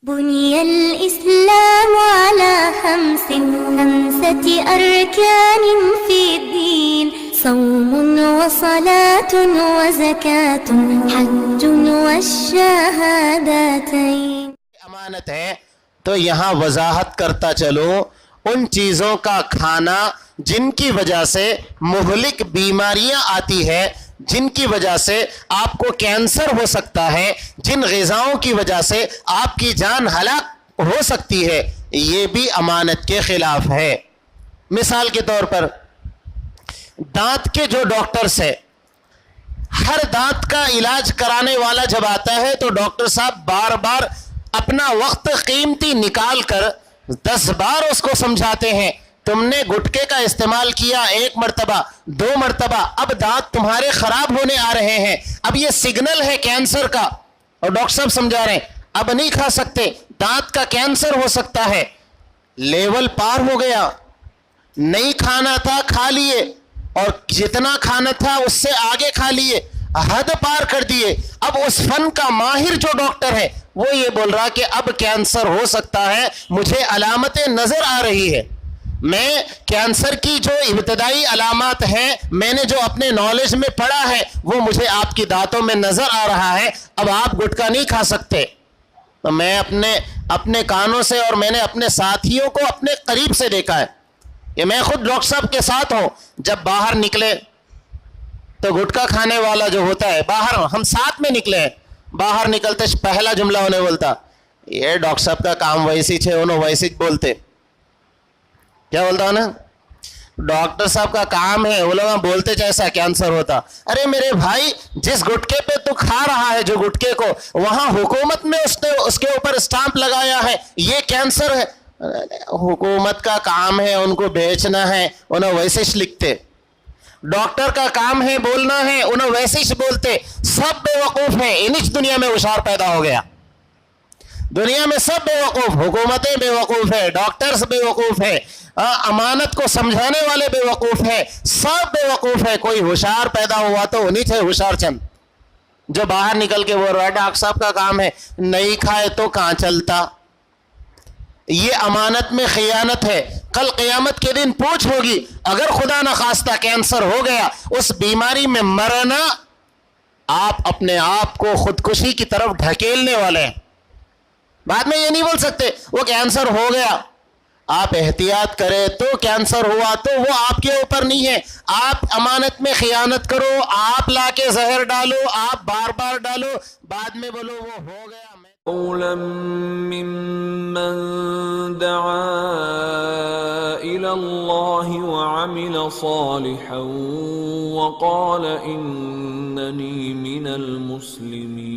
بني الإسلام على خمسة أركان في الدين صوم وصلاة وزكاة حج والشهادتين. امانت ہے تو یہاں وضاحت کرتا چلو ان چیزوں کا کھانا جن کی وجہ سے مہلک بیماریاں آتی ہے، جن کی وجہ سے آپ کو کینسر ہو سکتا ہے، جن غذاؤں کی وجہ سے آپ کی جان ہلاک ہو سکتی ہے، یہ بھی امانت کے خلاف ہے. مثال کے طور پر دانت کے جو ڈاکٹرز ہیں، ہر دانت کا علاج کرانے والا جب آتا ہے تو ڈاکٹر صاحب بار بار اپنا وقت قیمتی نکال کر 10 بار اس کو سمجھاتے ہیں تم نے گٹکے کا استعمال کیا 1 مرتبہ 2 مرتبہ، اب دانت تمہارے خراب ہونے آ رہے ہیں، اب یہ سگنل ہے کینسر کا، اور ڈاکٹر صاحب سمجھا رہے ہیں اب نہیں کھا سکتے، دانت کا کینسر ہو سکتا ہے. لیول پار ہو گیا، نہیں کھانا تھا کھا لیے، اور جتنا کھانا تھا اس سے آگے کھا لیے، حد پار کر دیے. اب اس فن کا ماہر جو ڈاکٹر ہے وہ یہ بول رہا کہ اب کینسر ہو سکتا ہے، مجھے علامتیں نظر آ رہی ہے، میں کینسر کی جو ابتدائی علامات ہیں میں نے جو اپنے نالج میں پڑھا ہے وہ مجھے آپ کی دانتوں میں نظر آ رہا ہے، اب آپ گٹکا نہیں کھا سکتے. تو میں اپنے کانوں سے اور میں نے اپنے ساتھیوں کو اپنے قریب سے دیکھا ہے، یہ میں خود ڈاکٹر صاحب کے ساتھ ہوں، جب باہر نکلے تو گٹکا کھانے والا جو ہوتا ہے، باہر ہم ساتھ میں نکلے ہیں، باہر نکلتے پہلا جملہ انہیں بولتا یہ ڈاکٹر صاحب کا کام ویسی چھے، انہوں ویسی بولتے، کیا بولتا ہوں نا، ڈاکٹر صاحب کا کام ہے، وہ لوگ بولتے جیسا کینسر ہوتا. ارے میرے بھائی جس گٹکے پہ تو کھا رہا ہے، جو گٹکے کو وہاں حکومت میں اس کے اوپر اسٹامپ لگایا ہے یہ کینسر ہے. حکومت کا کام ہے ان کو بیچنا ہے، انہوں ویسے ہی لکھتے. ڈاکٹر کا کام ہے بولنا ہے، انہوں ویسے ہی بولتے. سب بے وقوف ہیں، انہی دنیا میں ہوشیار پیدا ہو گیا. دنیا میں سب بے وقوف، حکومتیں بے وقوف ہے، ڈاکٹرز بے وقوف ہے، امانت کو سمجھانے والے بے وقوف ہیں، سب بے وقوف ہے. کوئی ہوشیار پیدا ہوا تو انہی تھے ہوشیار چند جو باہر نکل کے بول رہا ہے ڈاکٹر صاحب کا کام ہے، نہیں کھائے تو کہاں چلتا. یہ امانت میں خیانت ہے. کل قیامت کے دن پوچھ ہوگی، اگر خدا نخواستہ کینسر ہو گیا، اس بیماری میں مرنا، آپ اپنے آپ کو خودکشی کی طرف ڈھکیلنے والے ہیں. بعد میں یہ نہیں بول سکتے وہ کینسر ہو گیا. آپ احتیاط کریں تو کینسر ہوا تو وہ آپ کے اوپر نہیں ہے. آپ امانت میں خیانت کرو، آپ لا کے زہر ڈالو، آپ بار بار ڈالو، بعد میں بولو وہ ہو گیا. قولا ممن دعا إلى الله وعمل صالحا وقال إنني من المسلمين.